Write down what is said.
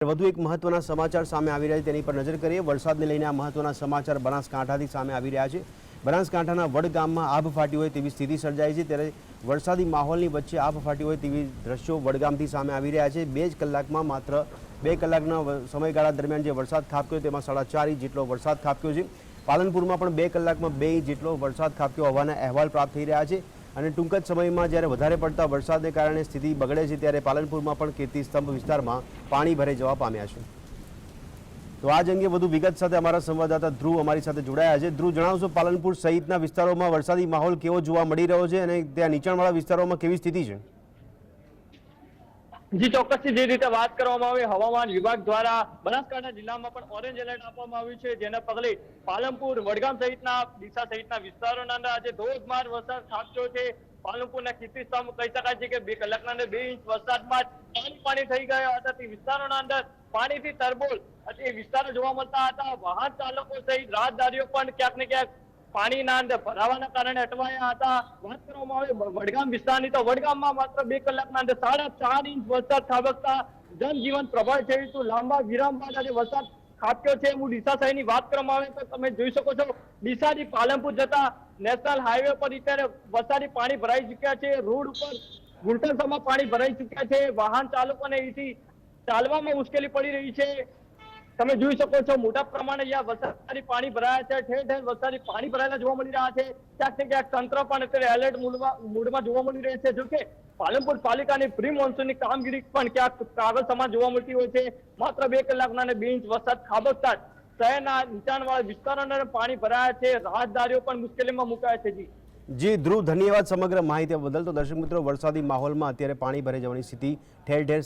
વધુ એક મહત્વના સમાચાર સામે આવી રહ્યા છે તેની પર નજર કરીએ। વરસાદને લઈને આ મહત્વના સમાચાર બનાસકાંઠાથી સામે આવી રહ્યા છે। બનાસકાંઠાના વડ ગામમાં આભ ફાટી હોય તેવી સ્થિતિ સર્જાઈ છે, ત્યારે વરસાદી માહોલની વચ્ચે આભ ફાટી હોય તેવી દ્રશ્યો વડગામથી સામે આવી રહ્યા છે। 2 જ કલાકમાં માત્ર 2 કલાકના સમયગાળા દરમિયાન જે વરસાદ ખાબક્યો તેમાં 4.5 ઇંચ જેટલો વરસાદ ખાબક્યો છે। પાલનપુરમાં પણ 2 કલાકમાં 2 ઇંચ જેટલો વરસાદ ખાબક્યો હોવાના અહેવાલ પ્રાપ્ત થઈ રહ્યા છે અને ટૂંક જ સમયમાં જ્યારે વધારે પડતા વરસાદને કારણે સ્થિતિ બગડે છે ત્યારે પાલનપુરમાં પણ કીર્તિસ્તંભ વિસ્તારમાં પાણી ભરાઈ જવા પામ્યા છે। તો આજ અંગે વધુ વિગત સાથે અમારા સંવાદદાતા ધ્રુવ અમારી સાથે જોડાયા છે। ધ્રુવ, જણાવશો પાલનપુર સહિતના વિસ્તારોમાં વરસાદી માહોલ કેવો જોવા મળી રહ્યો છે અને ત્યાં નીચાણવાળા વિસ્તારોમાં કેવી સ્થિતિ છે? જી ચોક્કસથી જે રીતે વાત કરવામાં આવે, હવામાન વિભાગ દ્વારા બનાસકાંઠા જિલ્લામાં પણ ઓરેન્જ એલર્ટ આપવામાં આવ્યું છે, જેના પગલે પાલનપુર, વડગામ સહિતના ડીસા સહિતના વિસ્તારોના અંદર આજે ધોધમાર વરસાદ ખાબક્યો છે। પાલનપુરના કીર્તિસ્તંભ કહી શકાય છે કે 2 કલાકના અંદર 2 ઇંચ વરસાદમાં પાણી થઈ ગયા હતા। તે વિસ્તારોના અંદર પાણીથી તરબોળ એ વિસ્તારો જોવા મળતા હતા। વાહન ચાલકો સહિત રાહદારીઓ પણ ક્યાંક ને ક્યાંક પાણીના અંદર ભરાવાના કારણે અટવાયા હતા। વાત કરવામાં આવે વડગામ વિસ્તારની, તો વડગામમાં માત્ર 2 કલાકના અંદર 4.5 ઇંચ વરસાદ ખાબકતા જનજીવન પ્રભાવિત થયું હતું। લાંબા વિરામ બાદ આજે વરસાદ ખાબક્યો છે। હું ડીસા શહેરની વાત કરવામાં આવે તો તમે જોઈ શકો છો, ડીસાથી પાલનપુર જતા નેશનલ હાઈવે પર અત્યારે વરસાદી પાણી ભરાઈ ચુક્યા છે। રોડ ઉપર ઘૂંટણસમાં પાણી ભરાઈ ચુક્યા છે। વાહન ચાલકોને અહીંથી ચાલવામાં મુશ્કેલી પડી રહી છે। તમે જોઈ શકો છો, મોટા પ્રમાણે અહીંયા વરસાદી પાણી ભરાયા છે। ઠેર ઠેર વરસાદી પાણી ભરાયેલા જોવા મળી રહ્યા છે। ક્યાંક ને ક્યાંક તંત્ર પણ અત્યારે એલર્ટ મૂડમાં જોવા મળી રહે છે। જોકે પાલનપુર પાલિકાની પ્રી મોન્સૂનની કામગીરી પણ ક્યાંક કાગળ સમાન જોવા મળતી હોય છે। માત્ર 2 કલાકના અને 2 ઇંચ વરસાદ ખાબકતા શહેરના નીચાણવાળા વિસ્તારોના પાણી ભરાયા છે। રાહદારીઓ પણ મુશ્કેલીમાં મુકાયા છે। જી ધ્રુવ, ધન્યવાદ સમગ્ર માહિતી બદલ। તો દર્શક મિત્રો, વરસાદી માહોલમાં અત્યારે પાણી ભરાઈ જવાની સ્થિતિ ઠેર ઠેર